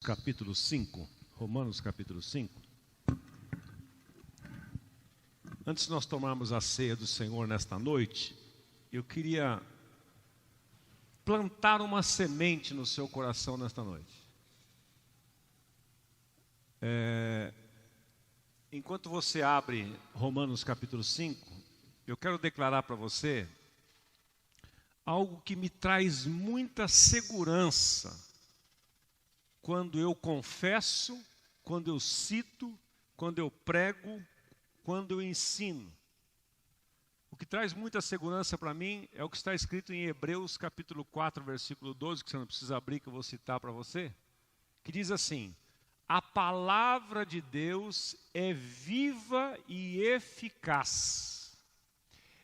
Capítulo 5, Romanos capítulo 5. Antes de nós tomarmos a ceia do Senhor nesta noite, eu queria plantar uma semente no seu coração nesta noite. Enquanto você abre Romanos capítulo 5, eu quero declarar para você algo que me traz muita segurança quando eu confesso, quando eu cito, quando eu prego, quando eu ensino. O que traz muita segurança para mim é o que está escrito em Hebreus capítulo 4, versículo 12, que você não precisa abrir, que eu vou citar para você, que diz assim: a palavra de Deus é viva e eficaz.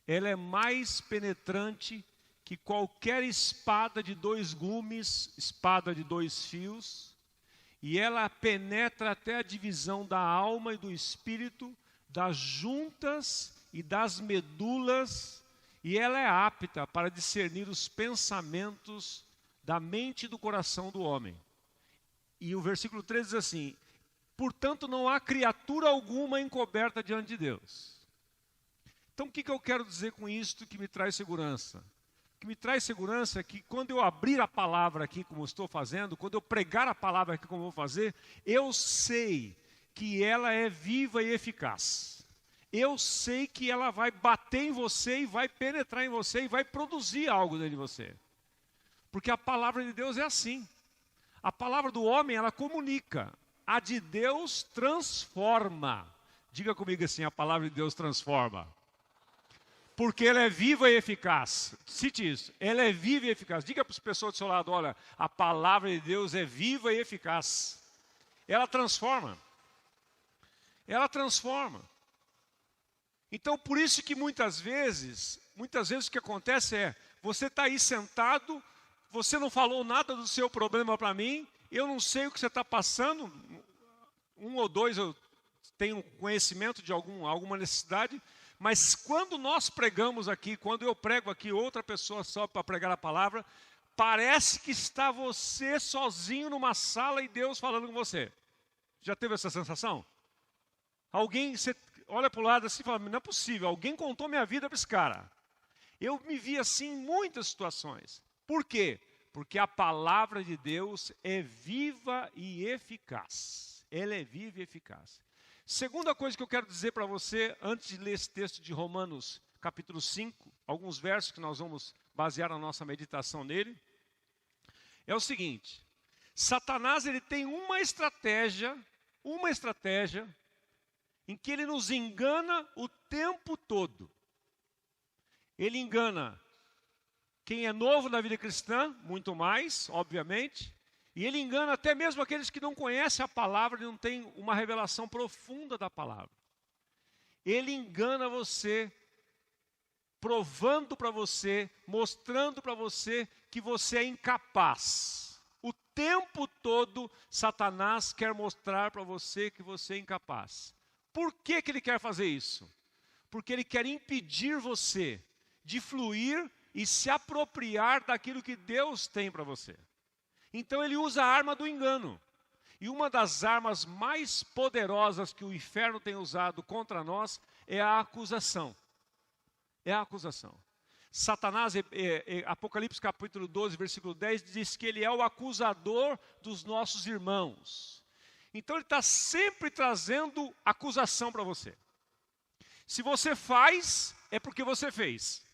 Ela é mais penetrante que qualquer espada de dois gumes, espada de dois fios, e ela penetra até a divisão da alma e do espírito, das juntas e das medulas, e ela é apta para discernir os pensamentos da mente e do coração do homem. E o versículo 13 diz assim: portanto não há criatura alguma encoberta diante de Deus. Então o que eu quero dizer com isto que me traz segurança? O que me traz segurança é que quando eu abrir a palavra aqui, como estou fazendo, quando eu pregar a palavra aqui, como eu vou fazer, eu sei que ela é viva e eficaz. Eu sei que ela vai bater em você e vai penetrar em você e vai produzir algo dentro de você. Porque a palavra de Deus é assim. A palavra do homem, ela comunica. A de Deus transforma. Diga comigo assim: a palavra de Deus transforma. Porque ela é viva e eficaz. Cite isso. Ela é viva e eficaz. Diga para as pessoas do seu lado: olha, a palavra de Deus é viva e eficaz. Ela transforma. Ela transforma. Então, por isso que muitas vezes o que acontece é, você está aí sentado, você não falou nada do seu problema para mim, eu não sei o que você está passando, um ou dois eu tenho conhecimento de alguma necessidade, mas quando nós pregamos aqui, quando eu prego aqui, outra pessoa sobe para pregar a palavra, parece que está você sozinho numa sala e Deus falando com você. Já teve essa sensação? Você olha para o lado assim e fala: não é possível, alguém contou minha vida para esse cara. Eu me vi assim em muitas situações. Por quê? Porque a palavra de Deus é viva e eficaz. Ela é viva e eficaz. Segunda coisa que eu quero dizer para você, antes de ler esse texto de Romanos, capítulo 5, alguns versos que nós vamos basear a nossa meditação nele, é o seguinte: Satanás, ele tem uma estratégia em que ele nos engana o tempo todo. Ele engana quem é novo na vida cristã, muito mais, obviamente. E ele engana até mesmo aqueles que não conhecem a palavra e não têm uma revelação profunda da palavra. Ele engana você, provando para você, mostrando para você que você é incapaz. O tempo todo, Satanás quer mostrar para você que você é incapaz. Por que ele quer fazer isso? Porque ele quer impedir você de fluir e se apropriar daquilo que Deus tem para você. Então ele usa a arma do engano. E uma das armas mais poderosas que o inferno tem usado contra nós é a acusação. É a acusação. Satanás, Apocalipse capítulo 12, versículo 10, diz que ele é o acusador dos nossos irmãos. Então ele está sempre trazendo acusação para você. Se você faz, é porque você fez.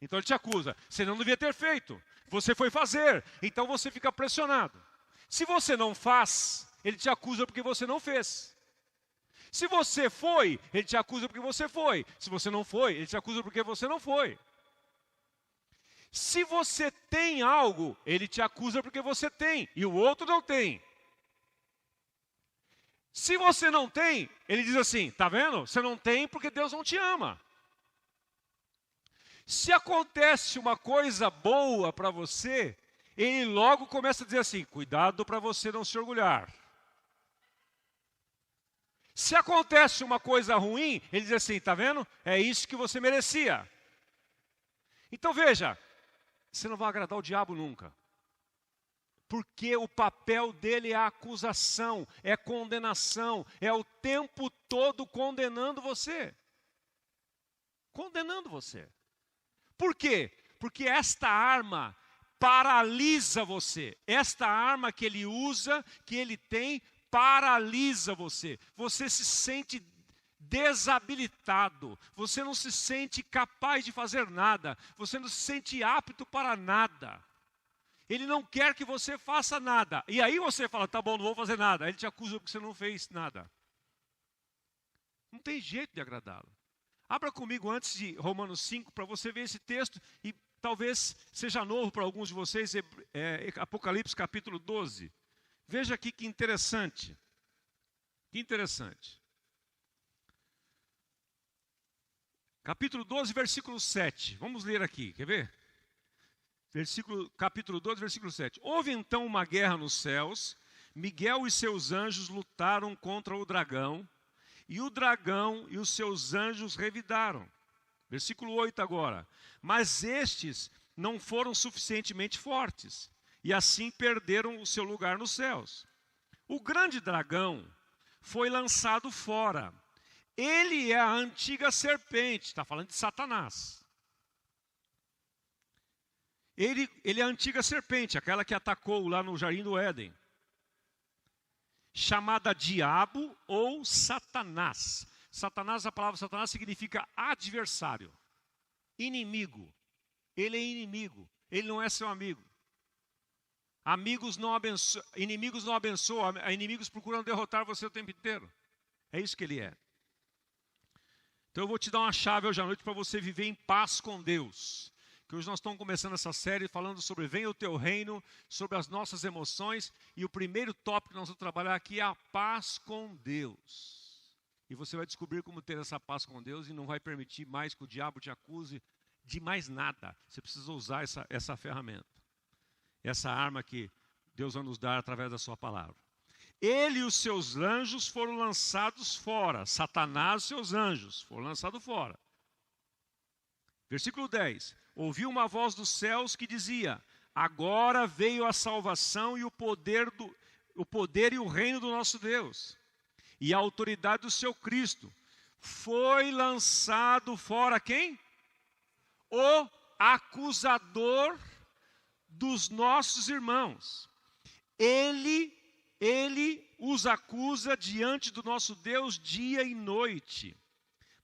Então ele te acusa: você não devia ter feito, você foi fazer, então você fica pressionado. Se você não faz, ele te acusa porque você não fez. Se você foi, ele te acusa porque você foi. Se você não foi, ele te acusa porque você não foi. Se você tem algo, ele te acusa porque você tem, e o outro não tem. Se você não tem, ele diz assim: tá vendo? Você não tem porque Deus não te ama. Se acontece uma coisa boa para você, ele logo começa a dizer assim: cuidado para você não se orgulhar. Se acontece uma coisa ruim, ele diz assim: tá vendo? É isso que você merecia. Então veja, você não vai agradar o diabo nunca. Porque o papel dele é a acusação, é condenação, é o tempo todo condenando você. Condenando você. Por quê? Porque esta arma paralisa você. Esta arma que ele usa, que ele tem, paralisa você. Você se sente desabilitado. Você não se sente capaz de fazer nada. Você não se sente apto para nada. Ele não quer que você faça nada. E aí você fala, tá bom, não vou fazer nada. Aí ele te acusa porque você não fez nada. Não tem jeito de agradá-lo. Abra comigo antes de Romanos 5 para você ver esse texto e talvez seja novo para alguns de vocês, Apocalipse capítulo 12. Veja aqui que interessante. Que interessante. Capítulo 12, versículo 7. Vamos ler aqui, quer ver? Capítulo 12, versículo 7. Houve então uma guerra nos céus, Miguel e seus anjos lutaram contra o dragão, e o dragão e os seus anjos revidaram. Versículo 8 agora. Mas estes não foram suficientemente fortes, e assim perderam o seu lugar nos céus. O grande dragão foi lançado fora. Ele é a antiga serpente, está falando de Satanás. Ele é a antiga serpente, aquela que atacou lá no Jardim do Éden. Chamada Diabo ou Satanás. Satanás, a palavra Satanás significa adversário, inimigo. Ele é inimigo, ele não é seu amigo. Inimigos não abençoam, inimigos procuram derrotar você o tempo inteiro. É isso que ele é. Então eu vou te dar uma chave hoje à noite para você viver em paz com Deus. Que hoje nós estamos começando essa série falando sobre venha o teu reino, sobre as nossas emoções. E o primeiro tópico que nós vamos trabalhar aqui é a paz com Deus. E você vai descobrir como ter essa paz com Deus e não vai permitir mais que o diabo te acuse de mais nada. Você precisa usar essa ferramenta. Essa arma que Deus vai nos dar através da sua palavra. Ele e os seus anjos foram lançados fora. Satanás e seus anjos foram lançados fora. Versículo 10. Ouviu uma voz dos céus que dizia: agora veio a salvação e o poder e o reino do nosso Deus, e a autoridade do seu Cristo. Foi lançado fora quem? O acusador dos nossos irmãos. Ele os acusa diante do nosso Deus dia e noite.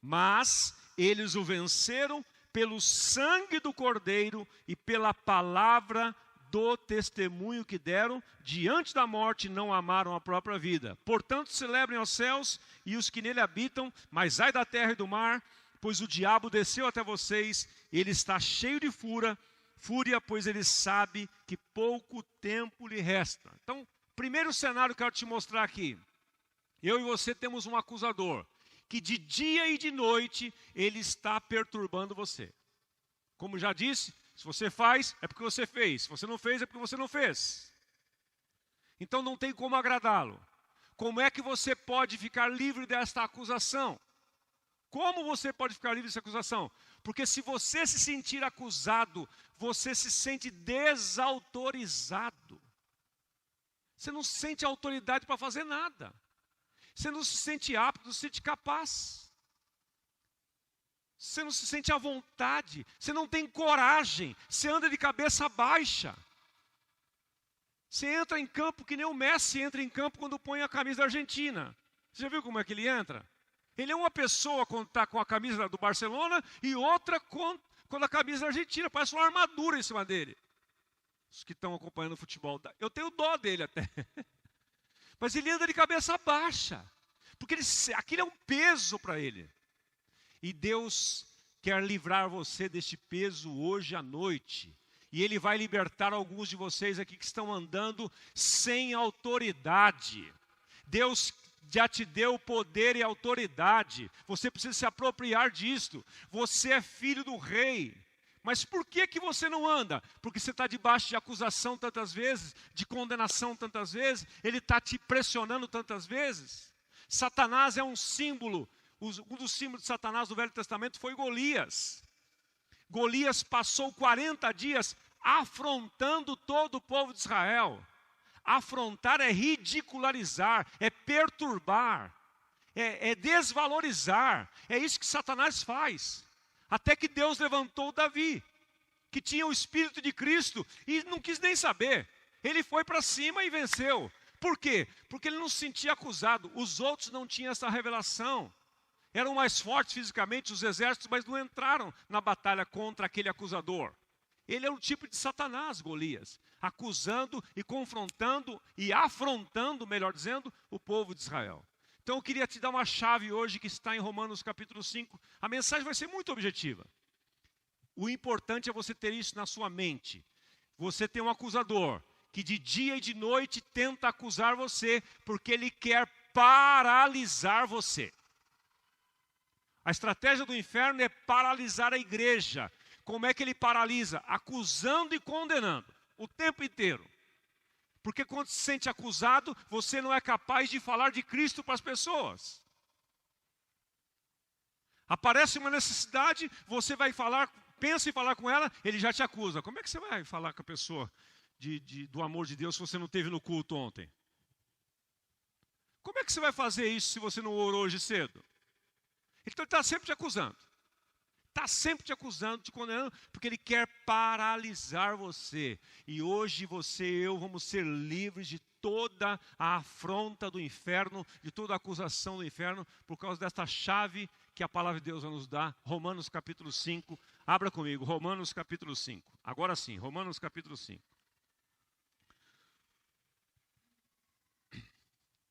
Mas eles o venceram pelo sangue do Cordeiro e pela palavra do testemunho que deram, diante da morte não amaram a própria vida. Portanto, celebrem os céus e os que nele habitam, mas ai da terra e do mar, pois o diabo desceu até vocês, ele está cheio de fúria, pois ele sabe que pouco tempo lhe resta. Então, primeiro cenário que eu quero te mostrar aqui. Eu e você temos um acusador, que de dia e de noite ele está perturbando você. Como já disse, se você faz, é porque você fez. Se você não fez, é porque você não fez. Então não tem como agradá-lo. Como é que você pode ficar livre desta acusação? Como você pode ficar livre dessa acusação? Porque se você se sentir acusado, você se sente desautorizado. Você não sente autoridade para fazer nada. Você não se sente apto, não se sente capaz. Você não se sente à vontade. Você não tem coragem. Você anda de cabeça baixa. Você entra em campo que nem o Messi entra em campo quando põe a camisa da Argentina. Você já viu como é que ele entra? Ele é uma pessoa quando está com a camisa do Barcelona e outra quando a camisa da Argentina. Parece uma armadura em cima dele. Os que estão acompanhando o futebol. Eu tenho dó dele até. Mas ele anda de cabeça baixa, porque aquilo é um peso para ele. E Deus quer livrar você deste peso hoje à noite. E Ele vai libertar alguns de vocês aqui que estão andando sem autoridade. Deus já te deu poder e autoridade. Você precisa se apropriar disto. Você é filho do rei. Mas por que você não anda? Porque você está debaixo de acusação tantas vezes, de condenação tantas vezes, ele está te pressionando tantas vezes. Satanás é um símbolo, um dos símbolos de Satanás do Velho Testamento foi Golias. Golias passou 40 dias afrontando todo o povo de Israel. Afrontar é ridicularizar, é perturbar, é desvalorizar. É isso que Satanás faz. Até que Deus levantou Davi, que tinha o Espírito de Cristo e não quis nem saber. Ele foi para cima e venceu. Por quê? Porque ele não se sentia acusado. Os outros não tinham essa revelação. Eram mais fortes fisicamente, os exércitos, mas não entraram na batalha contra aquele acusador. Ele é o tipo de Satanás, Golias, acusando e confrontando e afrontando, melhor dizendo, o povo de Israel. Então eu queria te dar uma chave hoje que está em Romanos capítulo 5. A mensagem vai ser muito objetiva. O importante é você ter isso na sua mente. Você tem um acusador que de dia e de noite tenta acusar você porque ele quer paralisar você. A estratégia do inferno é paralisar a igreja. Como é que ele paralisa? Acusando e condenando o tempo inteiro. Porque quando se sente acusado, você não é capaz de falar de Cristo para as pessoas. Aparece uma necessidade, você vai falar, pensa em falar com ela, ele já te acusa. Como é que você vai falar com a pessoa do amor de Deus se você não esteve no culto ontem? Como é que você vai fazer isso se você não orou hoje cedo? Então ele está sempre te acusando. Está sempre te acusando, te condenando, porque ele quer paralisar você. E hoje você e eu vamos ser livres de toda a afronta do inferno, de toda a acusação do inferno, por causa desta chave que a palavra de Deus vai nos dar. Romanos capítulo 5. Abra comigo, Romanos capítulo 5. Agora sim, Romanos capítulo 5.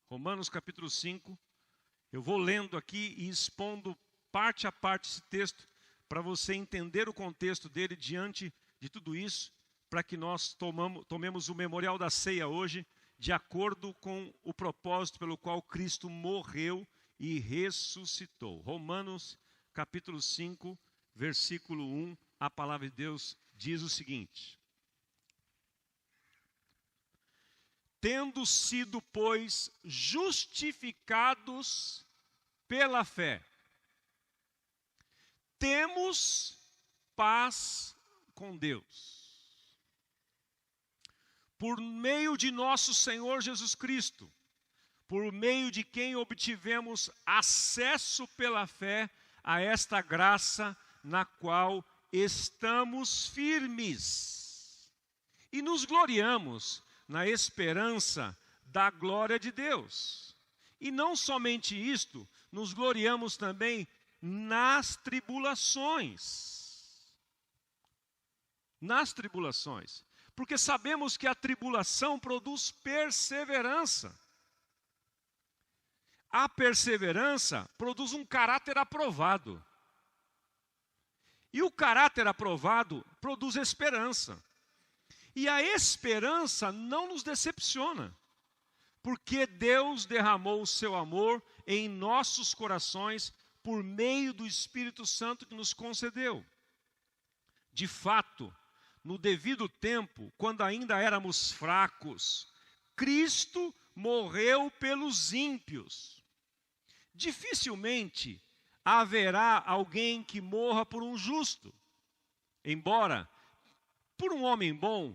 Romanos capítulo 5. Eu vou lendo aqui e expondo parte a parte esse texto, para você entender o contexto dele diante de tudo isso, para que nós tomemos o memorial da ceia hoje, de acordo com o propósito pelo qual Cristo morreu e ressuscitou. Romanos capítulo 5, versículo 1, a palavra de Deus diz o seguinte: tendo sido, pois, justificados pela fé, temos paz com Deus, por meio de nosso Senhor Jesus Cristo, por meio de quem obtivemos acesso pela fé a esta graça na qual estamos firmes e nos gloriamos na esperança da glória de Deus. E não somente isto, nos gloriamos também nas tribulações. Nas tribulações. Porque sabemos que a tribulação produz perseverança. A perseverança produz um caráter aprovado. E o caráter aprovado produz esperança. E a esperança não nos decepciona, porque Deus derramou o seu amor em nossos corações por meio do Espírito Santo que nos concedeu. De fato, no devido tempo, quando ainda éramos fracos, Cristo morreu pelos ímpios. Dificilmente haverá alguém que morra por um justo, embora por um homem bom,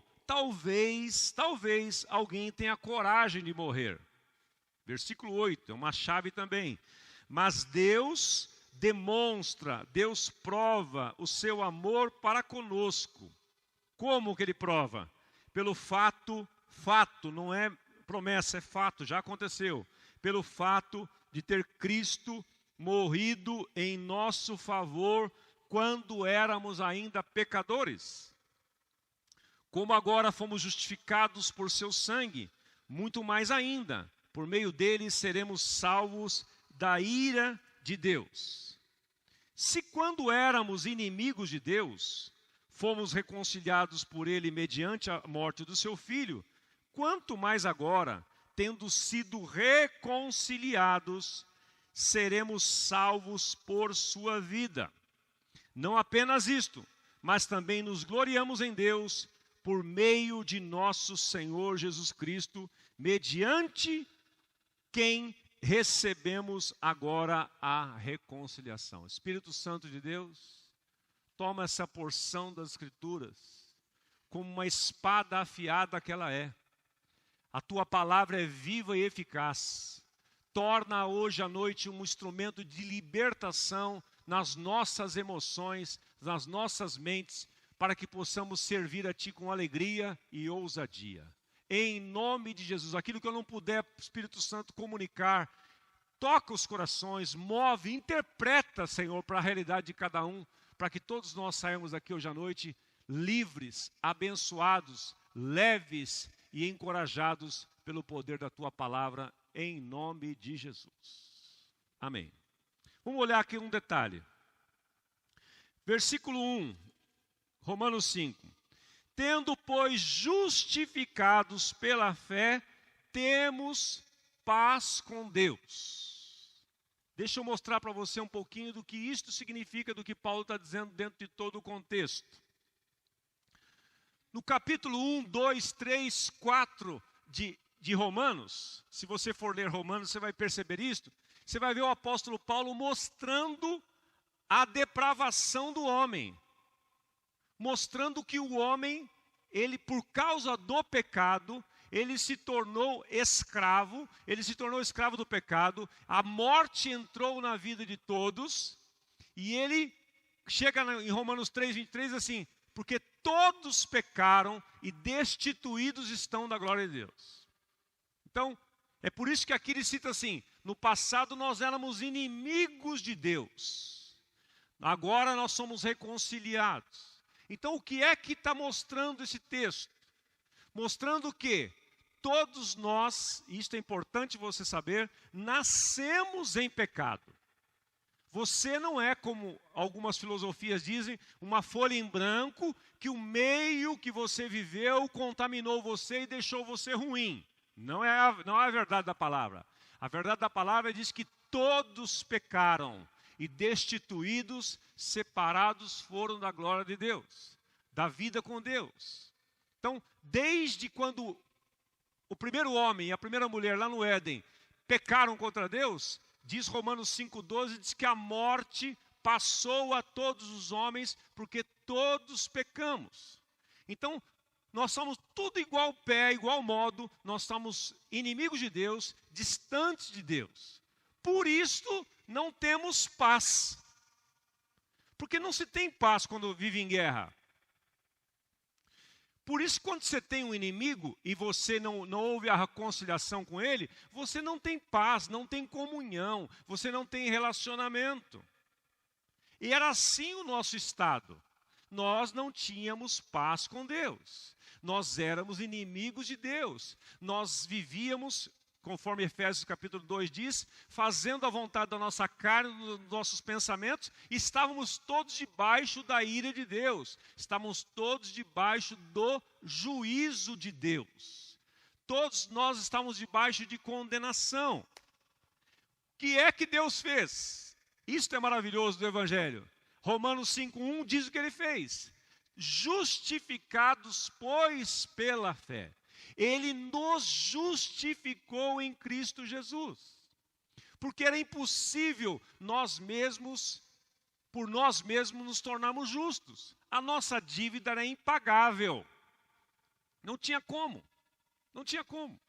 talvez alguém tenha coragem de morrer. Versículo 8, é uma chave também. Mas Deus demonstra, Deus prova o seu amor para conosco. Como que ele prova? Pelo fato, não é promessa, é fato, já aconteceu. Pelo fato de ter Cristo morrido em nosso favor quando éramos ainda pecadores. Como agora fomos justificados por seu sangue, muito mais ainda, por meio dele seremos salvos da ira de Deus. Se quando éramos inimigos de Deus, fomos reconciliados por ele mediante a morte do seu filho, quanto mais agora, tendo sido reconciliados, seremos salvos por sua vida. Não apenas isto, mas também nos gloriamos em Deus, por meio de nosso Senhor Jesus Cristo, mediante quem recebemos agora a reconciliação. Espírito Santo de Deus, toma essa porção das Escrituras como uma espada afiada que ela é. A tua palavra é viva e eficaz. Torna hoje à noite um instrumento de libertação nas nossas emoções, nas nossas mentes, para que possamos servir a Ti com alegria e ousadia. Em nome de Jesus, aquilo que eu não puder, Espírito Santo, comunicar, toca os corações, move, interpreta, Senhor, para a realidade de cada um, para que todos nós saímos daqui hoje à noite livres, abençoados, leves e encorajados pelo poder da Tua palavra, em nome de Jesus. Amém. Vamos olhar aqui um detalhe. Versículo 1, Romanos 5. Tendo, pois, justificados pela fé, temos paz com Deus. Deixa eu mostrar para você um pouquinho do que isto significa, do que Paulo está dizendo dentro de todo o contexto. No capítulo 1, 2, 3, 4 de Romanos, se você for ler Romanos, você vai perceber isto. Você vai ver o apóstolo Paulo mostrando a depravação do homem. Mostrando que o homem, ele por causa do pecado, ele se tornou escravo do pecado, a morte entrou na vida de todos, e ele chega em Romanos 3, 23 assim, porque todos pecaram e destituídos estão da glória de Deus. Então, é por isso que aqui ele cita assim, no passado nós éramos inimigos de Deus, agora nós somos reconciliados. Então, o que é que está mostrando esse texto? Mostrando que todos nós, e isto é importante você saber, nascemos em pecado. Você não é, como algumas filosofias dizem, uma folha em branco, que o meio que você viveu contaminou você e deixou você ruim. Não é a verdade da palavra. A verdade da palavra diz que todos pecaram e destituídos, separados foram da glória de Deus, da vida com Deus. Então, desde quando o primeiro homem e a primeira mulher lá no Éden pecaram contra Deus, diz Romanos 5,12, diz que a morte passou a todos os homens, porque todos pecamos. Então, nós somos tudo igual pé, igual modo, nós somos inimigos de Deus, distantes de Deus. Por isso, não temos paz. Porque não se tem paz quando vive em guerra. Por isso, quando você tem um inimigo e você não houve a reconciliação com ele, você não tem paz, não tem comunhão, você não tem relacionamento. E era assim o nosso estado. Nós não tínhamos paz com Deus. Nós éramos inimigos de Deus. Nós vivíamos, conforme Efésios capítulo 2 diz, fazendo a vontade da nossa carne, dos nossos pensamentos, estávamos todos debaixo da ira de Deus. Estávamos todos debaixo do juízo de Deus. Todos nós estávamos debaixo de condenação. O que é que Deus fez? Isto é maravilhoso do Evangelho. Romanos 5,1 diz o que ele fez. Justificados, pois, pela fé. Ele nos justificou em Cristo Jesus. Porque era impossível por nós mesmos nos tornarmos justos. A nossa dívida era impagável. Não tinha como. Não tinha como.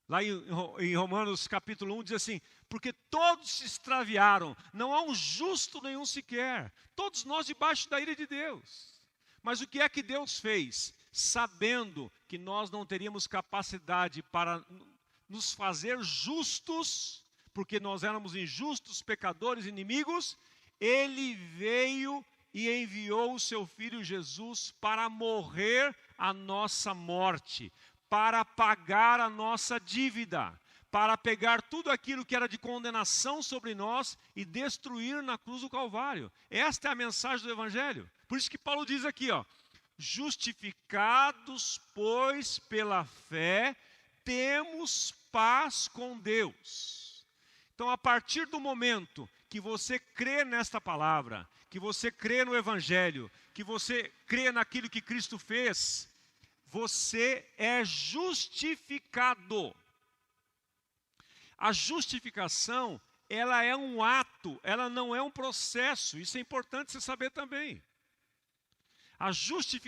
Lá em Romanos capítulo 1 diz assim, porque todos se extraviaram, não há um justo nenhum sequer, todos nós debaixo da ira de Deus. Mas o que é que Deus fez? Sabendo que nós não teríamos capacidade para nos fazer justos, porque nós éramos injustos, pecadores, inimigos, Ele veio e enviou o seu Filho Jesus para morrer a nossa morte, para pagar a nossa dívida, para pegar tudo aquilo que era de condenação sobre nós e destruir na cruz do Calvário. Esta é a mensagem do Evangelho. Por isso que Paulo diz aqui, ó, justificados, pois, pela fé, temos paz com Deus. Então, a partir do momento que você crê nesta palavra, que você crê no Evangelho, que você crê naquilo que Cristo fez, você é justificado. A justificação, ela é um ato, ela não é um processo. Isso é importante você saber também.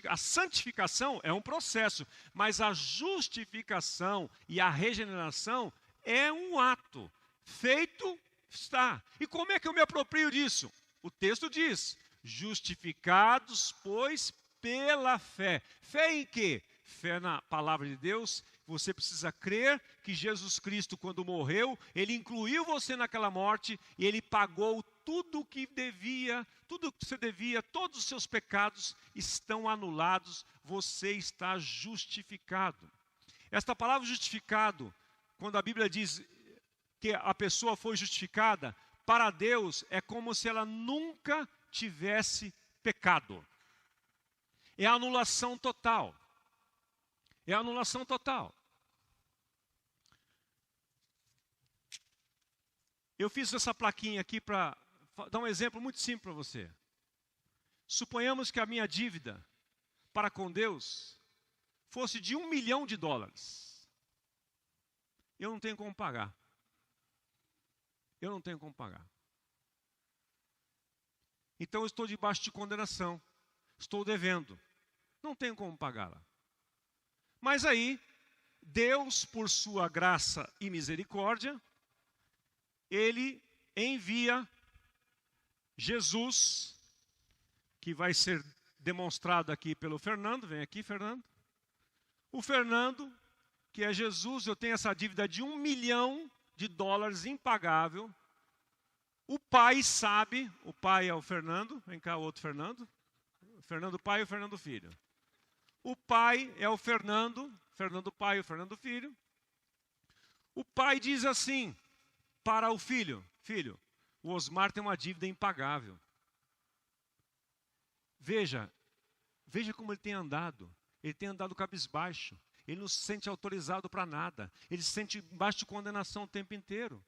A santificação é um processo, mas a justificação e a regeneração é um ato. Feito está. E como é que eu me aproprio disso? O texto diz: justificados, pois, pela fé. Fé em quê? Fé na palavra de Deus. Você precisa crer que Jesus Cristo, quando morreu, Ele incluiu você naquela morte e Ele pagou tudo o que devia, tudo o que você devia, todos os seus pecados estão anulados, você está justificado. Esta palavra justificado, quando a Bíblia diz que a pessoa foi justificada, para Deus é como se ela nunca tivesse pecado. É a anulação total. É a anulação total. Eu fiz essa plaquinha aqui para dar um exemplo muito simples para você. Suponhamos que a minha dívida para com Deus fosse de $1 milhão. Eu não tenho como pagar. Eu não tenho como pagar. Então eu estou debaixo de condenação. Estou devendo. Não tenho como pagá-la. Mas aí, Deus, por sua graça e misericórdia, Ele envia Jesus, que vai ser demonstrado aqui pelo Fernando. Vem aqui, Fernando. O Fernando, que é Jesus, eu tenho essa dívida de $1 milhão impagável. O pai sabe, o pai é o Fernando, vem cá o outro Fernando. O Fernando pai e o Fernando filho. O pai é o Fernando, Fernando pai e o Fernando filho. O pai diz assim para o filho: filho, o Osmar tem uma dívida impagável. Veja como ele tem andado. Ele tem andado cabisbaixo. Ele não se sente autorizado para nada. Ele se sente embaixo de condenação o tempo inteiro.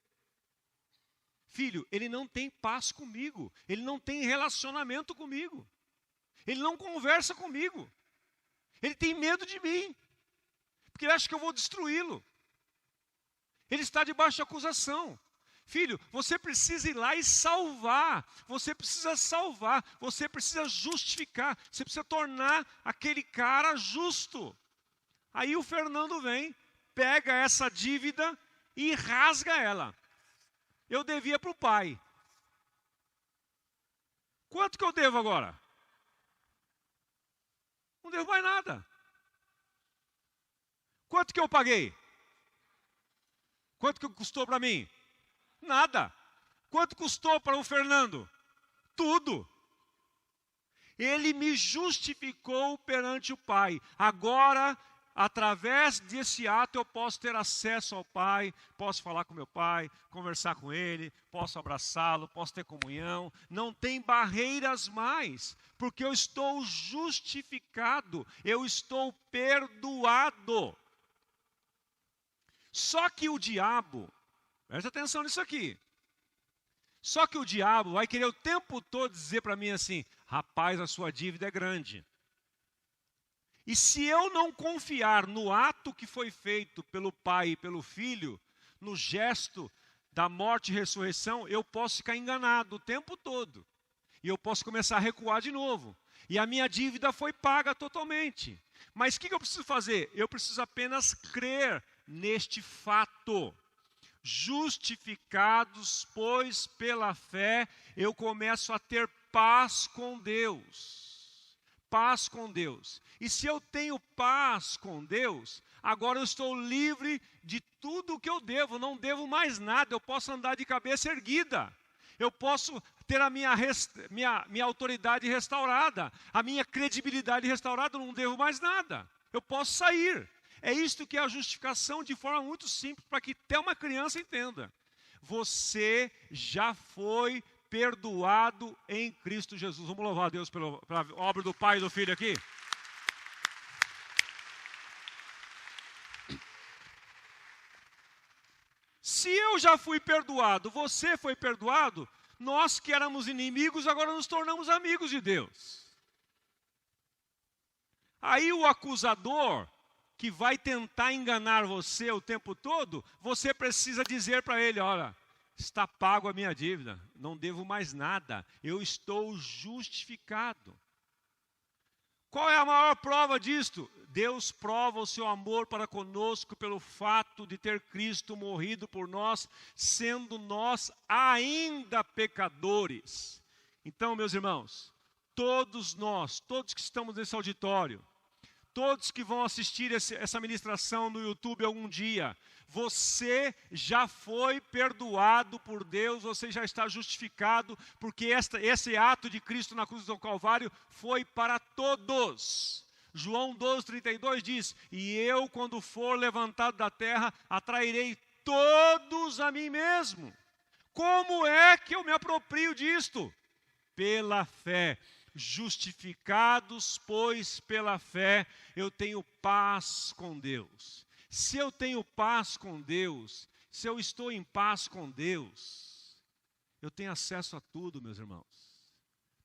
Filho, ele não tem paz comigo. Ele não tem relacionamento comigo. Ele não conversa comigo. Ele tem medo de mim. Porque ele acha que eu vou destruí-lo. Ele está debaixo de acusação. Filho, você precisa ir lá e salvar. Você precisa salvar. Você precisa justificar. Você precisa tornar aquele cara justo. Aí o Fernando vem, pega essa dívida e rasga ela. Eu devia para o pai. Quanto que eu devo agora? Não devo mais nada. Quanto que eu paguei? Quanto que custou para mim? Nada. Quanto custou para o Fernando? Tudo. Ele me justificou perante o Pai. Agora, através desse ato, eu posso ter acesso ao Pai, posso falar com meu Pai, conversar com Ele, posso abraçá-lo, posso ter comunhão. Não tem barreiras mais, porque eu estou justificado, eu estou perdoado. Só que o diabo, presta atenção nisso aqui. Só que o diabo vai querer o tempo todo dizer para mim assim: rapaz, a sua dívida é grande. E se eu não confiar no ato que foi feito pelo Pai e pelo Filho, no gesto da morte e ressurreição, eu posso ficar enganado o tempo todo. E eu posso começar a recuar de novo. E a minha dívida foi paga totalmente. Mas o que eu preciso fazer? Eu preciso apenas crer neste fato. Justificados, pois, pela fé, eu começo a ter paz com Deus. Paz com Deus. E se eu tenho paz com Deus, agora eu estou livre de tudo o que eu devo. Não devo mais nada. Eu posso andar de cabeça erguida. Eu posso ter a minha autoridade restaurada. A minha credibilidade restaurada. Eu não devo mais nada. Eu posso sair. É isto que é a justificação, de forma muito simples, para que até uma criança entenda. Você já foi perdoado em Cristo Jesus. Vamos louvar a Deus pela obra do Pai e do Filho aqui. Se eu já fui perdoado, você foi perdoado, nós que éramos inimigos, agora nos tornamos amigos de Deus. Aí o acusador, que vai tentar enganar você o tempo todo, você precisa dizer para ele: olha, está pago a minha dívida, não devo mais nada, eu estou justificado. Qual é a maior prova disto? Deus prova o seu amor para conosco pelo fato de ter Cristo morrido por nós, sendo nós ainda pecadores. Então, meus irmãos, todos nós, todos que estamos nesse auditório, todos que vão assistir essa ministração no YouTube algum dia, você já foi perdoado por Deus, você já está justificado, porque esse ato de Cristo na cruz do Calvário foi para todos. João 12:32 diz, e eu, quando for levantado da terra, atrairei todos a mim mesmo. Como é que eu me aproprio disto? Pela fé. Justificados, pois, pela fé, eu tenho paz com Deus. Se eu tenho paz com Deus, se eu estou em paz com Deus, eu tenho acesso a tudo, meus irmãos.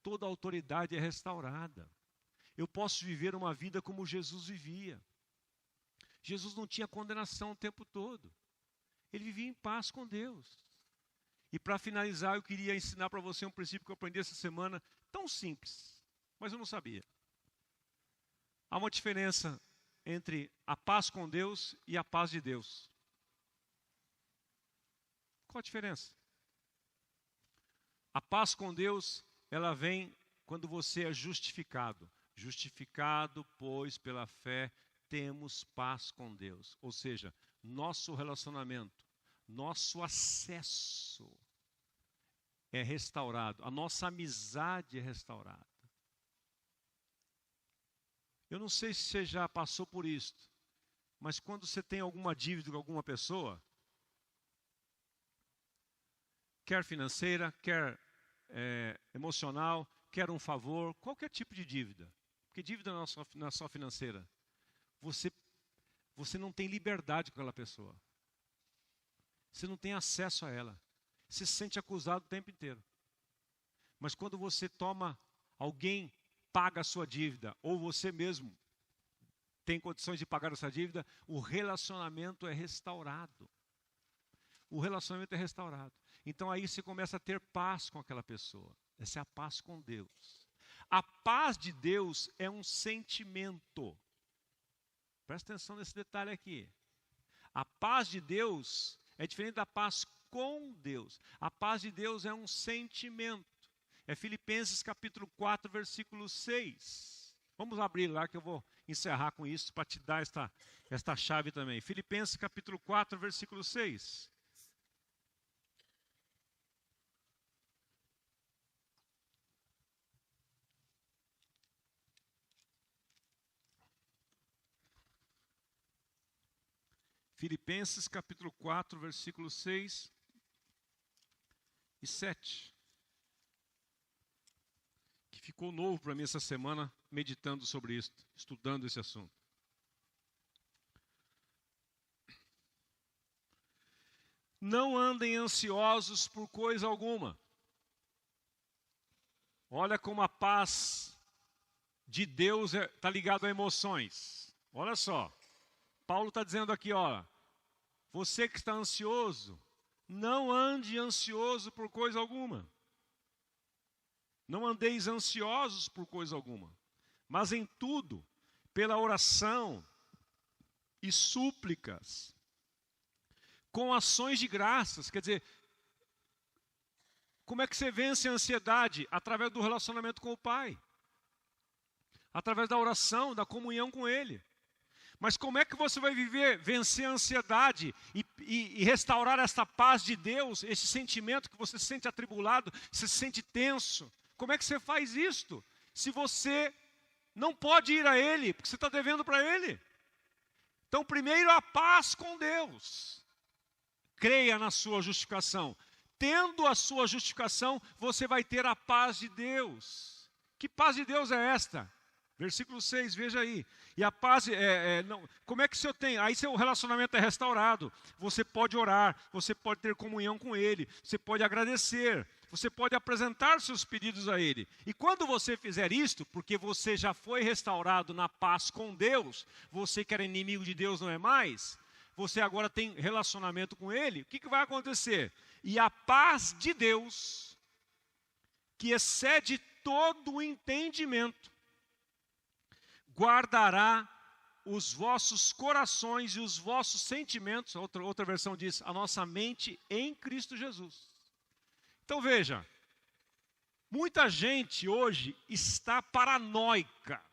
Toda a autoridade é restaurada. Eu posso viver uma vida como Jesus vivia. Jesus não tinha condenação o tempo todo. Ele vivia em paz com Deus. E para finalizar, eu queria ensinar para você um princípio que eu aprendi essa semana, tão simples, mas eu não sabia. Há uma diferença entre a paz com Deus e a paz de Deus. Qual a diferença? A paz com Deus, ela vem quando você é justificado. Justificado, pois, pela fé, temos paz com Deus. Ou seja, nosso relacionamento, nosso acesso é restaurado. A nossa amizade é restaurada. Eu não sei se você já passou por isso, mas quando você tem alguma dívida com alguma pessoa, quer financeira, quer emocional, quer um favor, qualquer tipo de dívida, porque dívida não é só financeira, você não tem liberdade com aquela pessoa, você não tem acesso a ela, você se sente acusado o tempo inteiro. Mas quando você alguém paga a sua dívida, ou você mesmo tem condições de pagar essa dívida, o relacionamento é restaurado. O relacionamento é restaurado. Então aí você começa a ter paz com aquela pessoa. Essa é a paz com Deus. A paz de Deus é um sentimento. Presta atenção nesse detalhe aqui. A paz de Deus é diferente da paz com Deus. A paz de Deus é um sentimento. É Filipenses capítulo 4, versículo 6. Vamos abrir lá que eu vou encerrar com isso para te dar esta chave também. Filipenses capítulo 4, versículo 6. Filipenses capítulo 4, versículo 6 e 7. Que ficou novo para mim essa semana, meditando sobre isso, estudando esse assunto. Não andem ansiosos por coisa alguma. Olha como a paz de Deus está ligada a emoções. Olha só, Paulo está dizendo aqui, ó, você que está ansioso, não ande ansioso por coisa alguma. Não andeis ansiosos por coisa alguma, mas em tudo, pela oração e súplicas, com ações de graças. Quer dizer, como é que você vence a ansiedade? Através do relacionamento com o Pai. Através da oração, da comunhão com Ele. Mas como é que você vai vencer a ansiedade e restaurar esta paz de Deus, esse sentimento que você se sente atribulado, se sente tenso? Como é que você faz isto? Se você não pode ir a Ele, porque você está devendo para Ele. Então, primeiro, a paz com Deus. Creia na sua justificação. Tendo a sua justificação, você vai ter a paz de Deus. Que paz de Deus é esta? Versículo 6, veja aí. E a paz, como é que o senhor tem? Aí seu relacionamento é restaurado. Você pode orar, você pode ter comunhão com Ele, você pode agradecer, você pode apresentar seus pedidos a Ele. E quando você fizer isto, porque você já foi restaurado na paz com Deus, você que era inimigo de Deus não é mais, você agora tem relacionamento com Ele, o que vai acontecer? E a paz de Deus, que excede todo o entendimento, guardará os vossos corações e os vossos sentimentos, outra versão diz, a nossa mente em Cristo Jesus. Então veja, muita gente hoje está paranoica,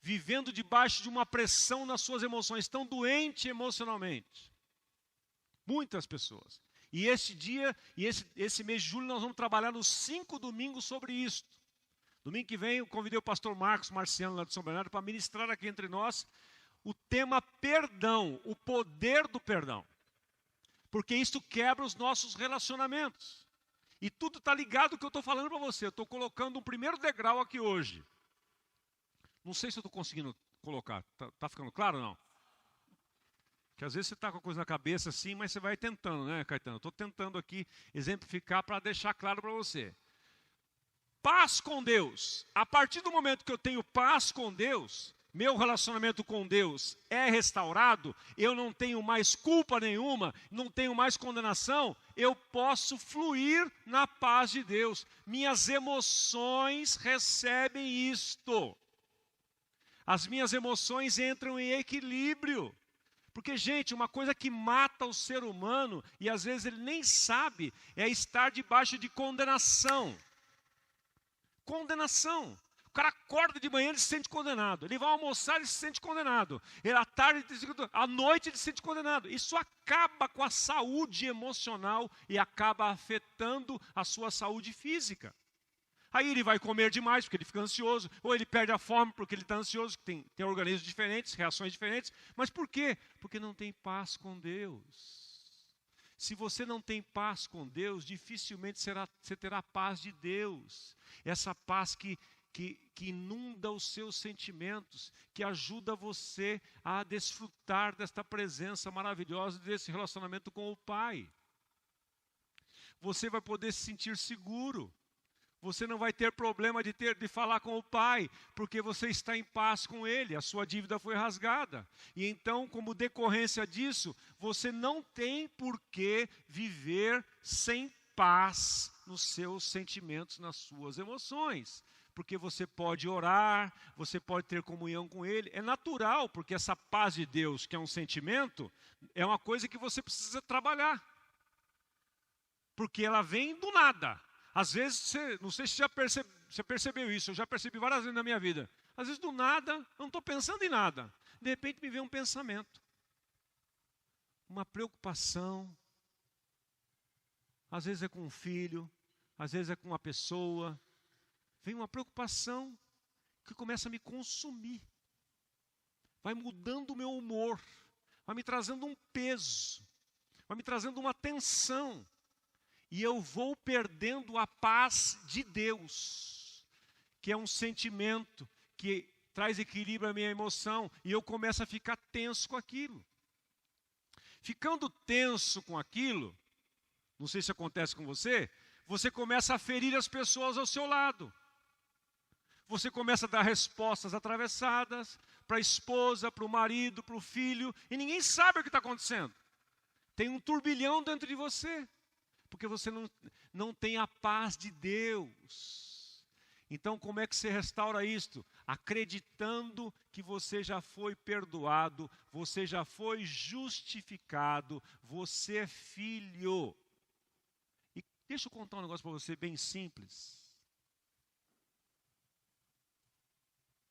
vivendo debaixo de uma pressão nas suas emoções, estão doentes emocionalmente. Muitas pessoas. E esse dia, e esse mês de julho, nós vamos trabalhar nos 5 domingos sobre isto. Domingo que vem, eu convidei o pastor Marcos Marciano, lá de São Bernardo, para ministrar aqui entre nós o tema perdão, o poder do perdão. Porque isso quebra os nossos relacionamentos. E tudo está ligado ao que eu estou falando para você. Eu estou colocando um primeiro degrau aqui hoje. Não sei se eu estou conseguindo colocar. Está ficando claro ou não? Porque às vezes você está com a coisa na cabeça assim, mas você vai tentando, né, Caetano? Estou tentando aqui exemplificar para deixar claro para você. Paz com Deus. A partir do momento que eu tenho paz com Deus, meu relacionamento com Deus é restaurado, eu não tenho mais culpa nenhuma, não tenho mais condenação, eu posso fluir na paz de Deus. Minhas emoções recebem isto. As minhas emoções entram em equilíbrio. Porque, gente, uma coisa que mata o ser humano, e às vezes ele nem sabe, é estar debaixo de condenação. Condenação. O cara acorda de manhã, ele se sente condenado. Ele vai almoçar, ele se sente condenado. Ele, à tarde, à noite, ele se sente condenado. Isso acaba com a saúde emocional e acaba afetando a sua saúde física. Aí ele vai comer demais porque ele fica ansioso, ou ele perde a fome porque ele está ansioso, que tem organismos diferentes, reações diferentes. Mas por quê? Porque não tem paz com Deus. Se você não tem paz com Deus, dificilmente você terá paz de Deus. Essa paz que inunda os seus sentimentos, que ajuda você a desfrutar desta presença maravilhosa, desse relacionamento com o Pai. Você vai poder se sentir seguro. Você não vai ter problema de falar com o Pai, porque você está em paz com Ele, a sua dívida foi rasgada. E então, como decorrência disso, você não tem por que viver sem paz nos seus sentimentos, nas suas emoções. Porque você pode orar, você pode ter comunhão com Ele. É natural, porque essa paz de Deus, que é um sentimento, é uma coisa que você precisa trabalhar. Porque ela vem do nada. Às vezes, não sei se você percebeu isso, eu já percebi várias vezes na minha vida. Às vezes, do nada, eu não estou pensando em nada. De repente, me vem um pensamento. Uma preocupação. Às vezes é com um filho, às vezes é com uma pessoa. Vem uma preocupação que começa a me consumir. Vai mudando o meu humor. Vai me trazendo um peso. Vai me trazendo uma tensão. E eu vou perdendo a paz de Deus, que é um sentimento que traz equilíbrio à minha emoção, e eu começo a ficar tenso com aquilo. Ficando tenso com aquilo, não sei se acontece com você, você começa a ferir as pessoas ao seu lado. Você começa a dar respostas atravessadas para a esposa, para o marido, para o filho, e ninguém sabe o que está acontecendo. Tem um turbilhão dentro de você. Porque você não tem a paz de Deus. Então, como é que você restaura isto? Acreditando que você já foi perdoado, você já foi justificado, você é filho. E deixa eu contar um negócio para você bem simples.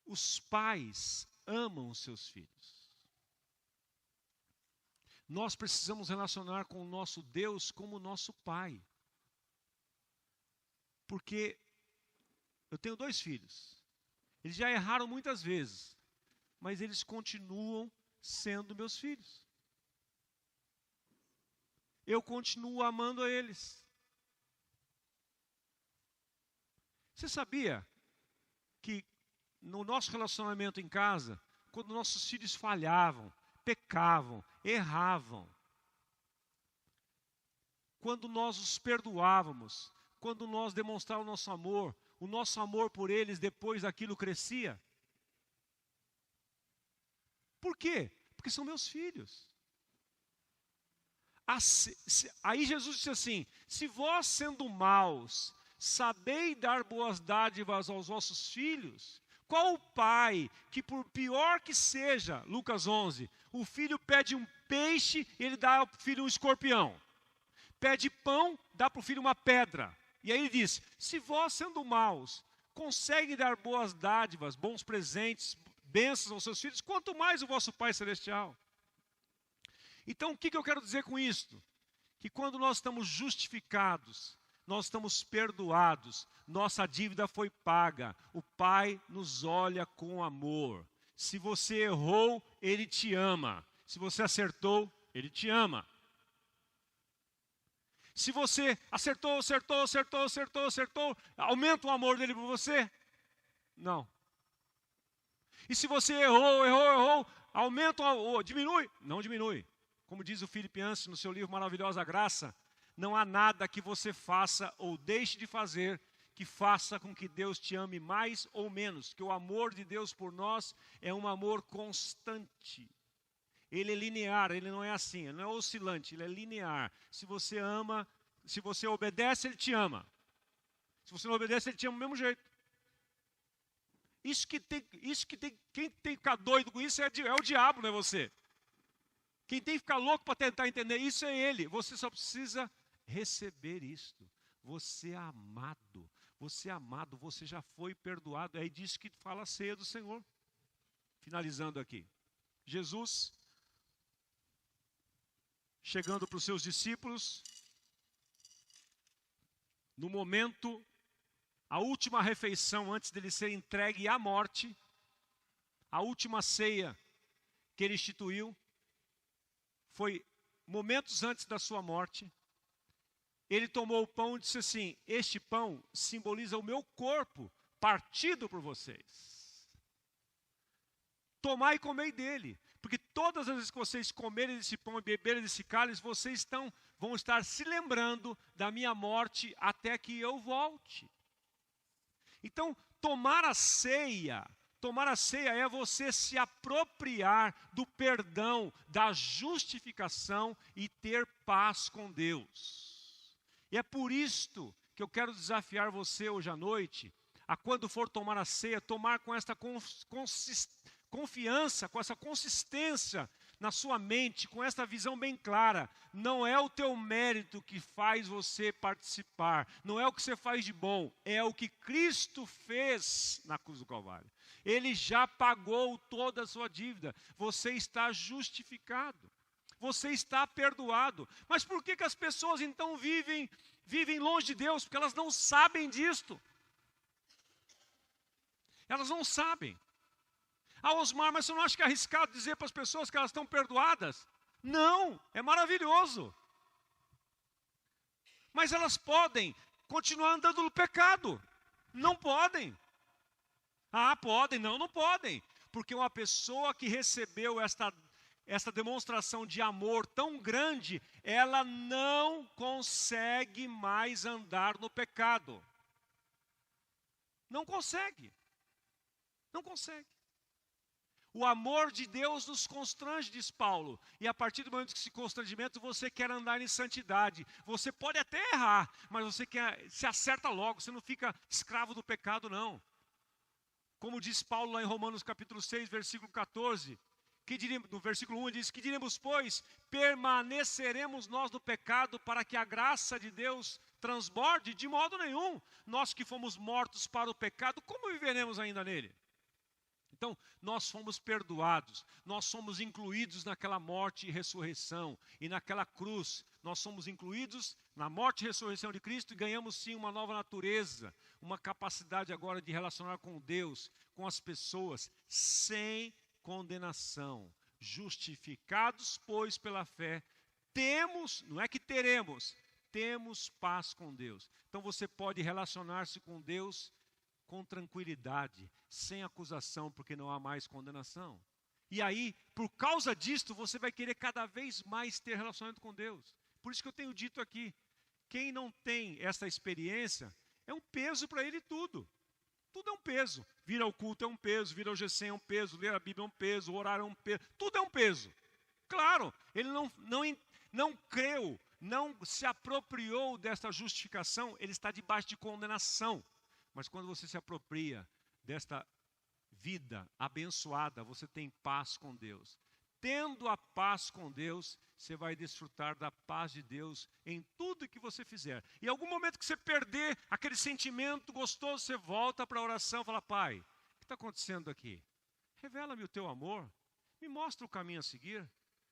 Os pais amam os seus filhos. Nós precisamos relacionar com o nosso Deus como o nosso Pai. Porque eu tenho 2 filhos. Eles já erraram muitas vezes, mas eles continuam sendo meus filhos. Eu continuo amando a eles. Você sabia que no nosso relacionamento em casa, quando nossos filhos falhavam, pecavam, erravam, quando nós os perdoávamos, quando nós demonstrávamos o nosso amor por eles depois daquilo crescia. Por quê? Porque são meus filhos. Aí Jesus disse assim: se vós sendo maus, sabeis dar boas dádivas aos vossos filhos, Qual o pai que, por pior que seja, Lucas 11, o filho pede um peixe e ele dá ao filho um escorpião? Pede pão, dá para o filho uma pedra. E aí ele diz, se vós, sendo maus, conseguem dar boas dádivas, bons presentes, bênçãos aos seus filhos, quanto mais o vosso Pai Celestial. Então, o que eu quero dizer com isto? Que quando nós estamos justificados, nós estamos perdoados, nossa dívida foi paga, o Pai nos olha com amor. Se você errou, Ele te ama. Se você acertou, Ele te ama. Se você acertou, aumenta o amor dele por você? Não. E se você errou, aumenta ou diminui? Não diminui. Como diz o Philip Yancey no seu livro Maravilhosa Graça, não há nada que você faça ou deixe de fazer que faça com que Deus te ame mais ou menos. Que o amor de Deus por nós é um amor constante. Ele é linear, ele não é assim, ele não é oscilante, ele é linear. Se você ama, se você obedece, ele te ama. Se você não obedece, ele te ama do mesmo jeito. Quem tem que ficar doido com isso é o diabo, não é você. Quem tem que ficar louco para tentar entender isso é ele. Você só precisa receber isto. Você é amado, você já foi perdoado. É aí disso que fala a ceia do Senhor. Finalizando aqui. Jesus, chegando para os seus discípulos, no momento, a última refeição antes dele ser entregue à morte, a última ceia que ele instituiu, foi momentos antes da sua morte. Ele tomou o pão e disse assim, este pão simboliza o meu corpo, partido por vocês. Tomai e comei dele, porque todas as vezes que vocês comerem desse pão e beberem desse cálice, vocês vão estar se lembrando da minha morte até que eu volte. Então, tomar a ceia é você se apropriar do perdão, da justificação e ter paz com Deus. E é por isto que eu quero desafiar você hoje à noite, a quando for tomar a ceia, tomar com esta confiança, com essa consistência na sua mente, com esta visão bem clara. Não é o teu mérito que faz você participar, não é o que você faz de bom, é o que Cristo fez na cruz do Calvário. Ele já pagou toda a sua dívida, você está justificado, você está perdoado. Mas por que as pessoas então vivem longe de Deus? Porque elas não sabem disto. Elas não sabem. Ah, Osmar, mas você não acha que é arriscado dizer para as pessoas que elas estão perdoadas? Não, é maravilhoso. Mas elas podem continuar andando no pecado. Não podem. Ah, podem. Não podem. Porque uma pessoa que recebeu esta demonstração de amor tão grande, ela não consegue mais andar no pecado. Não consegue. Não consegue. O amor de Deus nos constrange, diz Paulo. E a partir do momento que esse constrangimento, você quer andar em santidade. Você pode até errar, mas você se acerta logo. Você não fica escravo do pecado, não. Como diz Paulo lá em Romanos capítulo 6, versículo 14. No versículo 1 ele diz, que diremos, pois, permaneceremos nós no pecado para que a graça de Deus transborde? De modo nenhum. Nós que fomos mortos para o pecado, como viveremos ainda nele? Então, nós fomos perdoados, nós somos incluídos naquela morte e ressurreição, e naquela cruz, nós somos incluídos na morte e ressurreição de Cristo e ganhamos sim uma nova natureza, uma capacidade agora de relacionar com Deus, com as pessoas, sem condenação. Justificados, pois, pela fé, temos, não é que teremos, temos paz com Deus. Então você pode relacionar-se com Deus com tranquilidade, sem acusação, porque não há mais condenação. E aí, por causa disto, você vai querer cada vez mais ter relacionamento com Deus. Por isso que eu tenho dito aqui, quem não tem essa experiência, é um peso para ele tudo. Tudo é um peso. Vir ao culto é um peso, vir ao GC é um peso, ler a Bíblia é um peso, orar é um peso. Tudo é um peso. Claro, ele não creu, não se apropriou desta justificação, ele está debaixo de condenação. Mas quando você se apropria desta vida abençoada, você tem paz com Deus. Tendo a paz com Deus, você vai desfrutar da paz de Deus em tudo que você fizer. E em algum momento que você perder aquele sentimento gostoso, você volta para a oração e fala: Pai, o que está acontecendo aqui? Revela-me o teu amor, me mostra o caminho a seguir.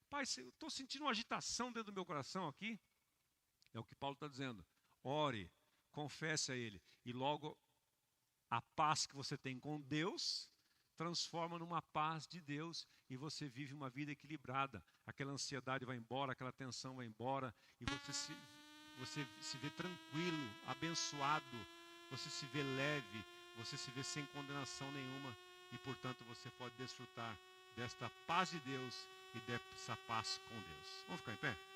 Pai, eu estou sentindo uma agitação dentro do meu coração aqui. É o que Paulo está dizendo. Ore, confesse a Ele. E logo a paz que você tem com Deus transforma numa paz de Deus e você vive uma vida equilibrada. Aquela ansiedade vai embora, aquela tensão vai embora e você se vê tranquilo, abençoado, você se vê leve, você se vê sem condenação nenhuma e, portanto, você pode desfrutar desta paz de Deus e dessa paz com Deus. Vamos ficar em pé?